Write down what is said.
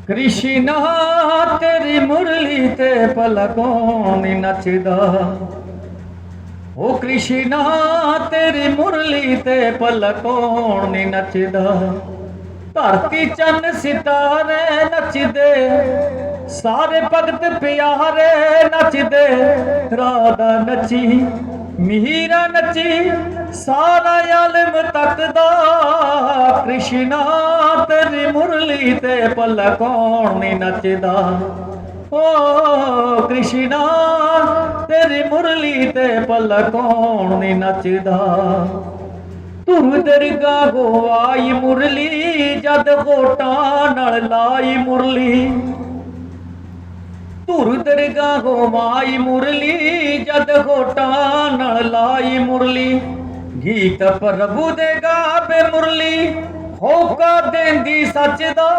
कृष्णा तेरी मुरली ते पलकों नी नचदा। ओ कृष्णा तेरी मुरली ते पलकों नी नचदा। धरती चन सितारे नचदे, सारे भगत प्यारे नचदे। राधा नची मीरा नची, सारा आलम तकदा। कृष्णा तेरी मुरली ते पलकों नी नचदा। ओ कृष्णा तेरी मुरली ते पलकों नी नचदा। धुर दरगा गो आई मुरली, जद गोटां नाल लाई मुरली। धुर दरगा गो आई मुरली, जद गोटां नाल लाई मुरली। गीत प्रभु दे गावे मुरली, होका देंदी सच दा।